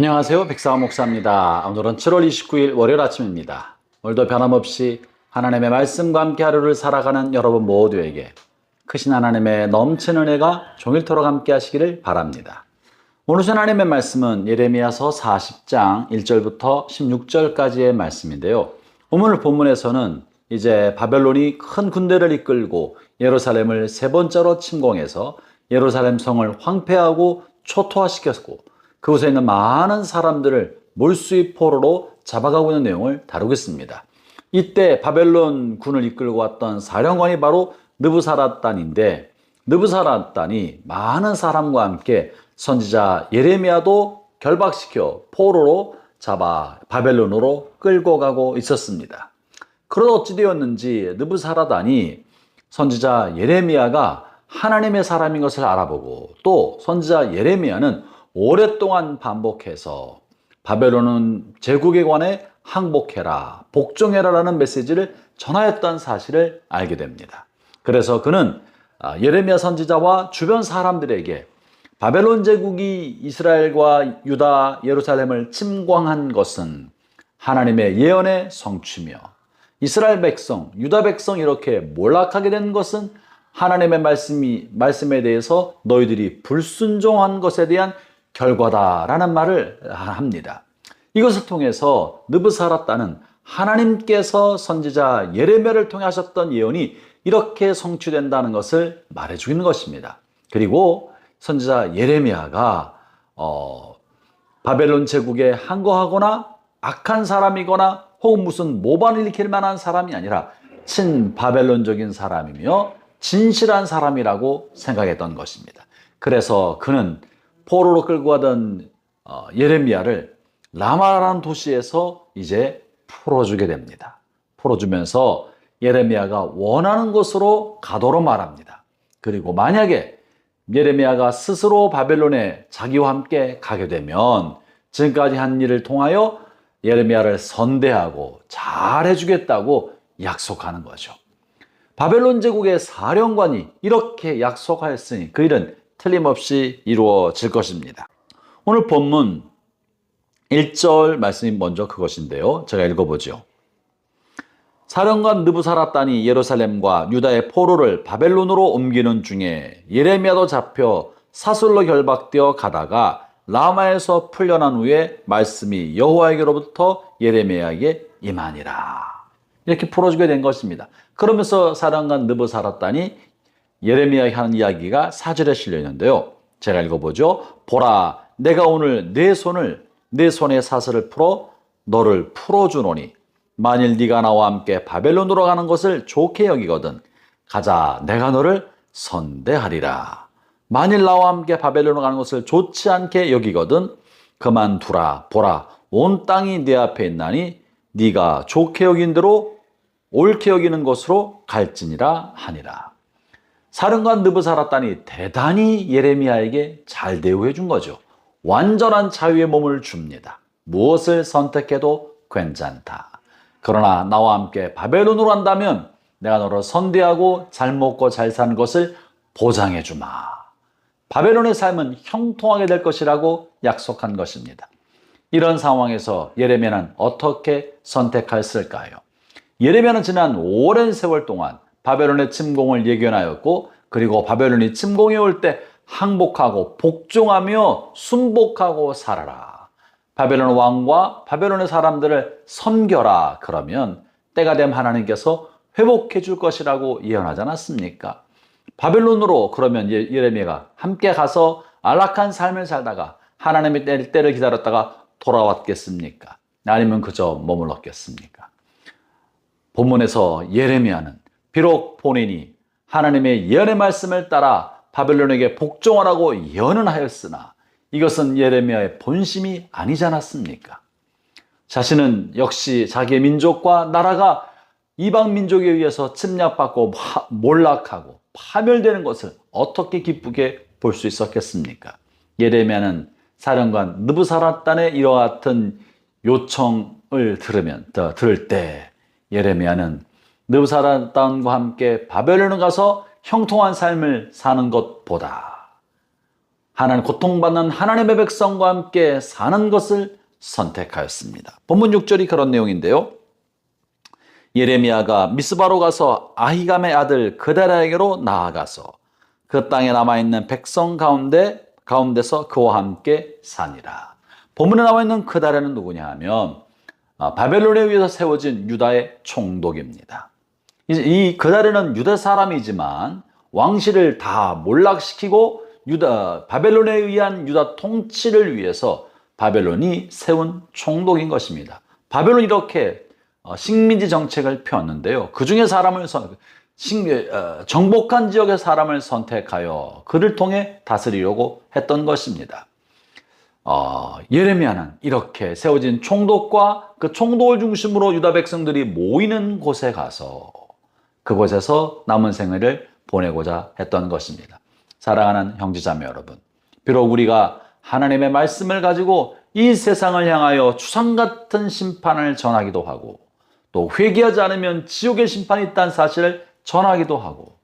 안녕하세요. 백사원 목사입니다. 오늘은 7월 29일 월요일 아침입니다. 오늘도 변함없이 하나님의 말씀과 함께 하루를 살아가는 여러분 모두에게 크신 하나님의 넘치는 은혜가 종일토록 함께 하시기를 바랍니다. 오늘 하나님의 말씀은 예레미야서 40장 1절부터 16절까지의 말씀인데요. 오늘 본문에서는 이제 바벨론이 큰 군대를 이끌고 예루살렘을 세 번째로 침공해서 예루살렘 성을 황폐하고 초토화시켰고 그곳에 있는 많은 사람들을 몰수의 포로로 잡아가고 있는 내용을 다루겠습니다. 이때 바벨론 군을 이끌고 왔던 사령관이 바로 느부사라단인데, 느부사라단이 많은 사람과 함께 선지자 예레미야도 결박시켜 포로로 잡아 바벨론으로 끌고 가고 있었습니다. 그러다 어찌 되었는지 느부사라단이 선지자 예레미야가 하나님의 사람인 것을 알아보고, 또 선지자 예레미야는 오랫동안 반복해서 바벨론은 제국에 관해 항복해라, 복종해라라는 메시지를 전하였던 사실을 알게 됩니다. 그래서 그는 예레미야 선지자와 주변 사람들에게 바벨론 제국이 이스라엘과 유다, 예루살렘을 침공한 것은 하나님의 예언의 성취며, 이스라엘 백성, 유다 백성이 이렇게 몰락하게 된 것은 하나님의 말씀에 대해서 너희들이 불순종한 것에 대한 결과다라는 말을 합니다. 이것을 통해서 느부사라단은 하나님께서 선지자 예레미야를 통해 하셨던 예언이 이렇게 성취된다는 것을 말해주고 있는 것입니다. 그리고 선지자 예레미야가 바벨론 제국에 항거하거나 악한 사람이거나 혹은 무슨 모반을 일으킬 만한 사람이 아니라 친바벨론적인 사람이며 진실한 사람이라고 생각했던 것입니다. 그래서 그는 포로로 끌고 가던 예레미야를 라마라는 도시에서 이제 풀어주게 됩니다. 풀어주면서 예레미야가 원하는 곳으로 가도록 말합니다. 그리고 만약에 예레미야가 스스로 바벨론에 자기와 함께 가게 되면 지금까지 한 일을 통하여 예레미야를 선대하고 잘해주겠다고 약속하는 거죠. 바벨론 제국의 사령관이 이렇게 약속하였으니 그 일은 틀림없이 이루어질 것입니다. 오늘 본문 1절 말씀이 먼저 그것인데요. 제가 읽어보죠. 사령관 느부사라단이 예루살렘과 유다의 포로를 바벨론으로 옮기는 중에 예레미야도 잡혀 사슬로 결박되어 가다가 라마에서 풀려난 후에 말씀이 여호와에게로부터 예레미야에게 임하니라. 이렇게 풀어주게 된 것입니다. 그러면서 사령관 느부사라단이 예레미야에 하는 이야기가 4절에 실려 있는데요. 제가 읽어보죠. 보라, 내가 오늘 내 손에 사슬을 풀어 너를 풀어주노니 만일 네가 나와 함께 바벨론으로 가는 것을 좋게 여기거든 가자, 내가 너를 선대하리라. 만일 나와 함께 바벨론으로 가는 것을 좋지 않게 여기거든 그만두라. 보라, 온 땅이 네 앞에 있나니 네가 좋게 여긴 대로 옳게 여기는 곳으로 갈지니라 하니라. 사령관 느부사라단이 대단히 예레미야에게 잘 대우해 준 거죠. 완전한 자유의 몸을 줍니다. 무엇을 선택해도 괜찮다. 그러나 나와 함께 바벨론으로 간다면 내가 너를 선대하고 잘 먹고 잘 사는 것을 보장해 주마. 바벨론의 삶은 형통하게 될 것이라고 약속한 것입니다. 이런 상황에서 예레미야는 어떻게 선택했을까요? 예레미야는 지난 오랜 세월 동안 바벨론의 침공을 예견하였고, 그리고 바벨론이 침공해 올 때 항복하고 복종하며 순복하고 살아라. 바벨론 왕과 바벨론의 사람들을 섬겨라. 그러면 때가 되면 하나님께서 회복해 줄 것이라고 예언하지 않았습니까? 바벨론으로 그러면 예레미야가 함께 가서 안락한 삶을 살다가 하나님의 때를 기다렸다가 돌아왔겠습니까? 아니면 그저 머물렀겠습니까? 본문에서 예레미야는 비록 본인이 하나님의 예언의 말씀을 따라 바벨론에게 복종하라고 예언은 하였으나 이것은 예레미야의 본심이 아니지 않았습니까? 자신은 역시 자기의 민족과 나라가 이방 민족에 의해서 침략받고 몰락하고 파멸되는 것을 어떻게 기쁘게 볼 수 있었겠습니까? 예레미야는 사령관 느부사라단의 이와 같은 요청을 들을 때 예레미야는 느부사라단과 함께 바벨론에 가서 형통한 삶을 사는 것보다 하나님 고통받는 하나님의 백성과 함께 사는 것을 선택하였습니다. 본문 6절이 그런 내용인데요. 예레미야가 미스바로 가서 아히감의 아들 그다랴에게로 나아가서 그 땅에 남아있는 백성 가운데서 그와 함께 사니라. 본문에 나와 있는 그다랴는 누구냐 하면 바벨론에 의해서 세워진 유다의 총독입니다. 이 그다랴는 유다 사람이지만 왕실을 다 몰락시키고 바벨론에 의한 유다 통치를 위해서 바벨론이 세운 총독인 것입니다. 바벨론이 이렇게 식민지 정책을 펴왔는데요. 그 중에 정복한 지역의 사람을 선택하여 그를 통해 다스리려고 했던 것입니다. 예레미야는 이렇게 세워진 총독과 그 총독을 중심으로 유다 백성들이 모이는 곳에 가서 그곳에서 남은 생애를 보내고자 했던 것입니다. 사랑하는 형제자매 여러분, 비록 우리가 하나님의 말씀을 가지고 이 세상을 향하여 추상 같은 심판을 전하기도 하고 또 회개하지 않으면 지옥의 심판이 있다는 사실을 전하기도 하고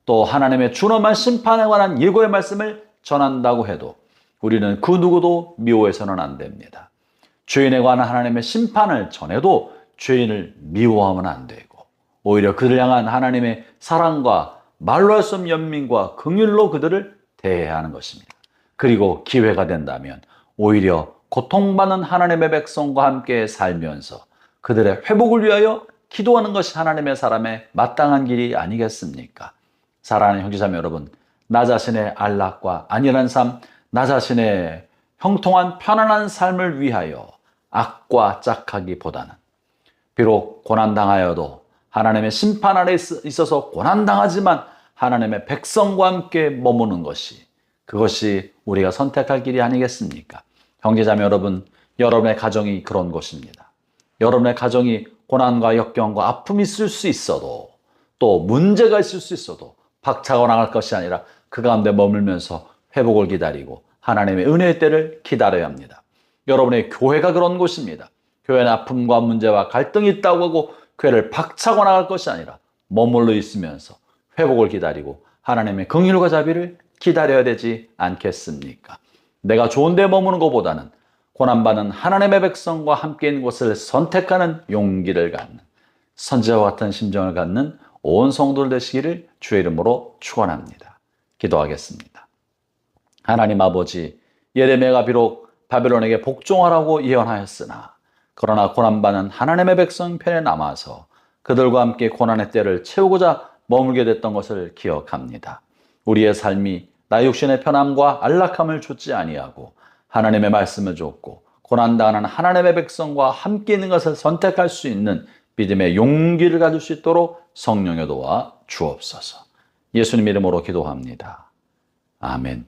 또 하나님의 준엄한 심판에 관한 예고의 말씀을 전한다고 해도 우리는 그 누구도 미워해서는 안 됩니다. 죄인에 관한 하나님의 심판을 전해도 죄인을 미워하면 안 되고 오히려 그를 향한 하나님의 사랑과 말로 할 수 없는 연민과 긍휼로 그들을 대해야 하는 것입니다. 그리고 기회가 된다면 오히려 고통받는 하나님의 백성과 함께 살면서 그들의 회복을 위하여 기도하는 것이 하나님의 사람의 마땅한 길이 아니겠습니까? 사랑하는 형제자매 여러분, 나 자신의 안락과 안일한 삶, 나 자신의 형통한 편안한 삶을 위하여 악과 짝하기보다는 비록 고난당하여도 하나님의 심판 아래 있어서 고난당하지만 하나님의 백성과 함께 머무는 것이 그것이 우리가 선택할 길이 아니겠습니까? 형제자매 여러분, 여러분의 가정이 그런 곳입니다. 여러분의 가정이 고난과 역경과 아픔이 있을 수 있어도 또 문제가 있을 수 있어도 박차고 나갈 것이 아니라 그 가운데 머물면서 회복을 기다리고 하나님의 은혜의 때를 기다려야 합니다. 여러분의 교회가 그런 곳입니다. 교회는 아픔과 문제와 갈등이 있다고 하고 교회를 박차고 나갈 것이 아니라 머물러 있으면서 회복을 기다리고 하나님의 긍휼과 자비를 기다려야 되지 않겠습니까? 내가 좋은 데 머무는 것보다는 고난받는 하나님의 백성과 함께 있는 곳을 선택하는 용기를 갖는 선지자와 같은 심정을 갖는 온 성도들 되시기를 주의 이름으로 축원합니다. 기도하겠습니다. 하나님 아버지, 예레미야가 비록 바벨론에게 복종하라고 예언하였으나 그러나 고난받는 하나님의 백성 편에 남아서 그들과 함께 고난의 때를 채우고자 머물게 됐던 것을 기억합니다. 우리의 삶이 나 육신의 편함과 안락함을 좇지 아니하고 하나님의 말씀을 좇고 고난당하는 하나님의 백성과 함께 있는 것을 선택할 수 있는 믿음의 용기를 가질 수 있도록 성령의 도와 주옵소서. 예수님 이름으로 기도합니다. 아멘.